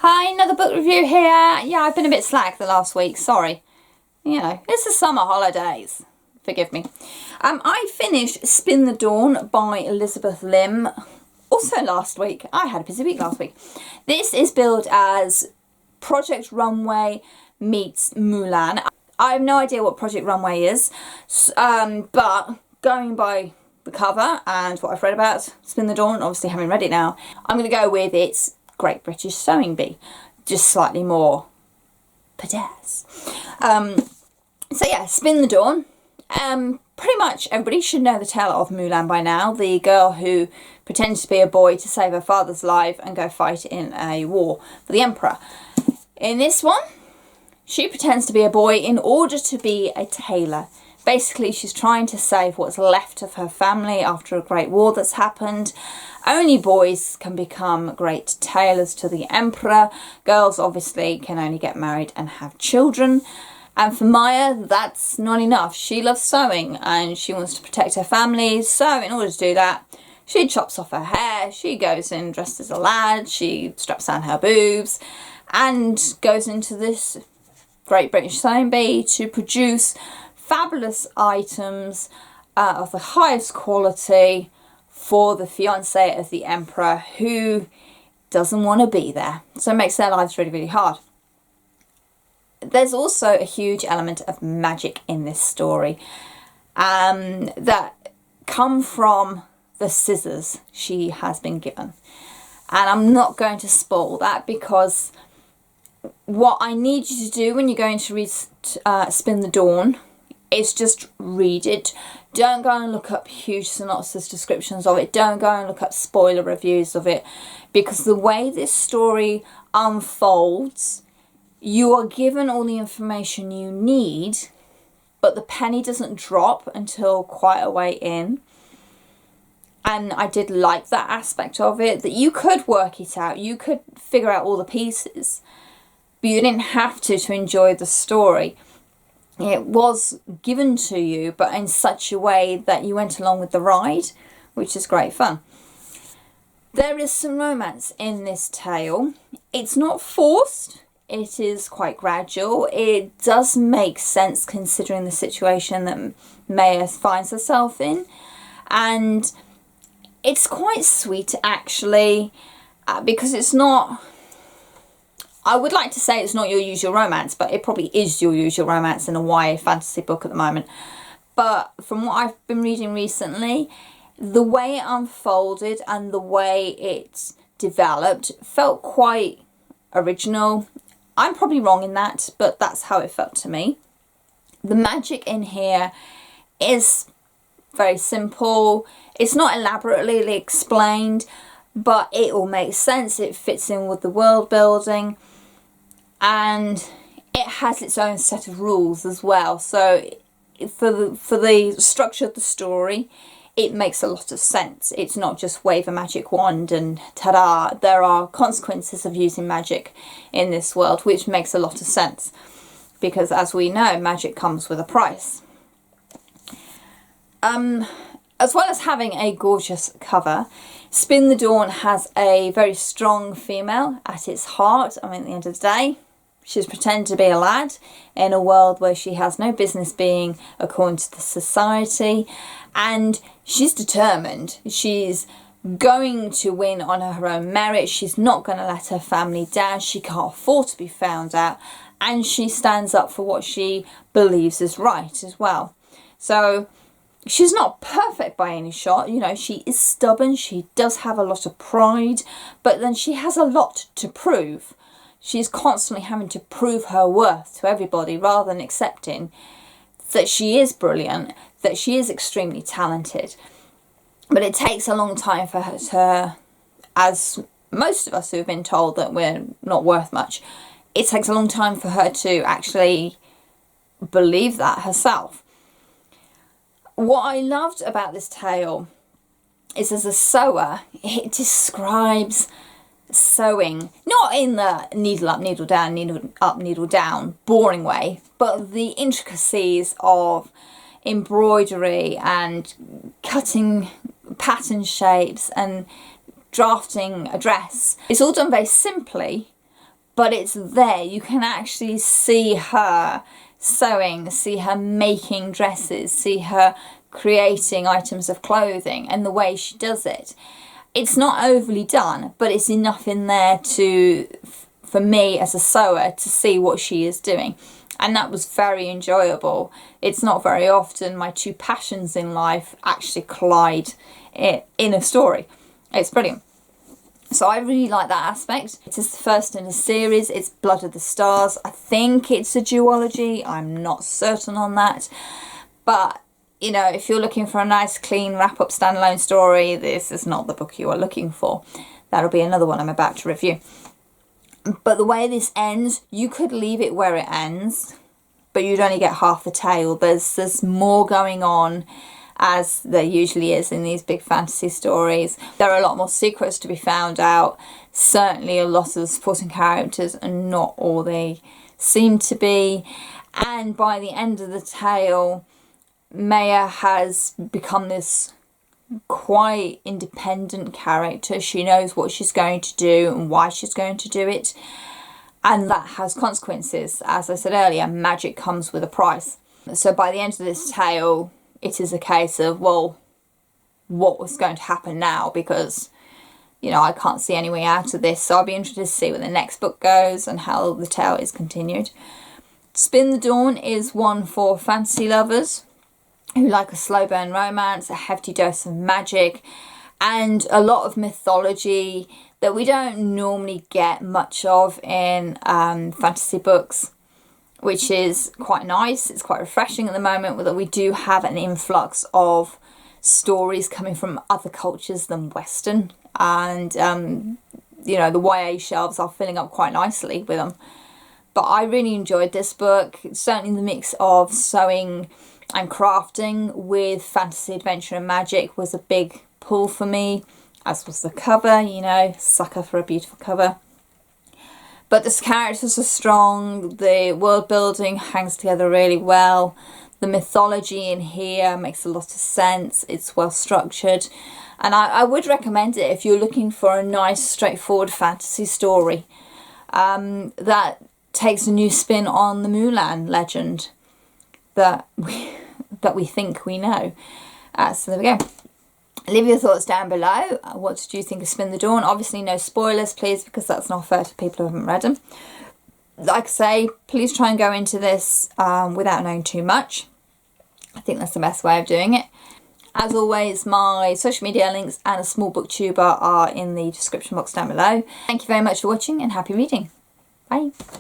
Hi, another book review here. Yeah, I've been a bit slack the last week, sorry. You know, it's the summer holidays. Forgive me. I finished Spin the Dawn by Elizabeth Lim. Also last week. I had a busy week last week. This is billed as Project Runway meets Mulan. I have no idea what Project Runway is, but going by the cover and what I've read about Spin the Dawn, obviously having read it now, I'm going to go with its Great British Sewing Bee, just slightly more pizzazz. So yeah, Spin the Dawn. Pretty much everybody should know the tale of Mulan by now, the girl who pretends to be a boy to save her father's life and go fight in a war for the Emperor. In this one, she pretends to be a boy in order to be a tailor. Basically, she's trying to save what's left of her family after a great war that's happened. Only boys can become great tailors to the Emperor. Girls obviously can only get married and have children. And for Maya, that's not enough. She loves sewing and she wants to protect her family. So in order to do that, she chops off her hair. She goes in dressed as a lad. She straps down her boobs and goes into this Great British Sewing Bee to produce fabulous items of the highest quality for the fiance of the Emperor, who doesn't want to be there. So it makes their lives really, really hard. There's also a huge element of magic in this story that come from the scissors she has been given. And I'm not going to spoil that, because what I need you to do when you're going to read Spin the Dawn is just read it. Don't go and look up huge synopsis descriptions of it. Don't go and look up spoiler reviews of it, because the way this story unfolds, you are given all the information you need, but the penny doesn't drop until quite a way in. And I did like that aspect of it, that you could work it out, you could figure out all the pieces, but you didn't have to enjoy the story. It was given to you, but in such a way that you went along with the ride, which is great fun. There is some romance in this tale. It's not forced. It is quite gradual. It does make sense considering the situation that Maya finds herself in. And it's quite sweet, actually, because it's not... I would like to say it's not your usual romance, but it probably is your usual romance in a YA fantasy book at the moment. But from what I've been reading recently, the way it unfolded and the way it developed felt quite original. I'm probably wrong in that, but that's how it felt to me. The magic in here is very simple. It's not elaborately explained, but it all makes sense. It fits in with the world building. And it has its own set of rules as well. So for the structure of the story, it makes a lot of sense. It's not just wave a magic wand and ta-da. There are consequences of using magic in this world, which makes a lot of sense. Because as we know, magic comes with a price. As well as having a gorgeous cover, Spin the Dawn has a very strong female at its heart. I mean, at the end of the day, she's pretending to be a lad in a world where she has no business being according to the society. And she's determined. She's going to win on her own merit. She's not going to let her family down. She can't afford to be found out. And she stands up for what she believes is right as well. So she's not perfect by any shot. You know, she is stubborn. She does have a lot of pride. But then she has a lot to prove. She's constantly having to prove her worth to everybody, rather than accepting that she is brilliant, that she is extremely talented. But it takes a long time for her to, as most of us who have been told that we're not worth much, it takes a long time for her to actually believe that herself. What I loved about this tale is, as a sewer, it describes sewing, not in the needle up, needle down, needle up, needle down boring way, but the intricacies of embroidery and cutting pattern shapes and drafting a dress. It's all done very simply, but it's there. You can actually see her sewing, see her making dresses, see her creating items of clothing, and the way she does it. It's not overly done, but it's enough in there for me as a sewer to see what she is doing. And that was very enjoyable. It's not very often my two passions in life actually collide in a story. It's brilliant. So I really like that aspect. It is the first in a series. It's Blood of the Stars. I think it's a duology. I'm not certain on that. But, you know, if you're looking for a nice, clean, wrap-up standalone story, this is not the book you are looking for. That'll be another one I'm about to review. But the way this ends, you could leave it where it ends, but you'd only get half the tale. There's more going on, as there usually is in these big fantasy stories. There are a lot more secrets to be found out. Certainly a lot of the supporting characters are not all they seem to be. And by the end of the tale, Maya has become this quite independent character. She knows what she's going to do and why she's going to do it. And that has consequences. As I said earlier, magic comes with a price. So by the end of this tale, it is a case of, well, what was going to happen now? Because, you know, I can't see any way out of this. So I'll be interested to see where the next book goes and how the tale is continued. Spin the Dawn is one for fantasy lovers who like a slow burn romance, a hefty dose of magic, and a lot of mythology that we don't normally get much of in fantasy books, which is quite nice. It's quite refreshing at the moment that we do have an influx of stories coming from other cultures than Western, and you know, the YA shelves are filling up quite nicely with them. But I really enjoyed this book. Certainly the mix of sewing and crafting with fantasy, adventure and magic was a big pull for me, as was the cover. You know, sucker for a beautiful cover. But the characters are strong, the world building hangs together really well, the mythology in here makes a lot of sense, it's well structured, and I would recommend it if you're looking for a nice straightforward fantasy story that takes a new spin on the Mulan legend that we think we know. So there we go. Leave your thoughts down below. What did you think of Spin the Dawn? Obviously no spoilers, please, because that's not fair to people who haven't read them. Like I say, please try and go into this without knowing too much. I think that's the best way of doing it. As always, my social media links and a small booktuber are in the description box down below. Thank you very much for watching and happy reading. Bye.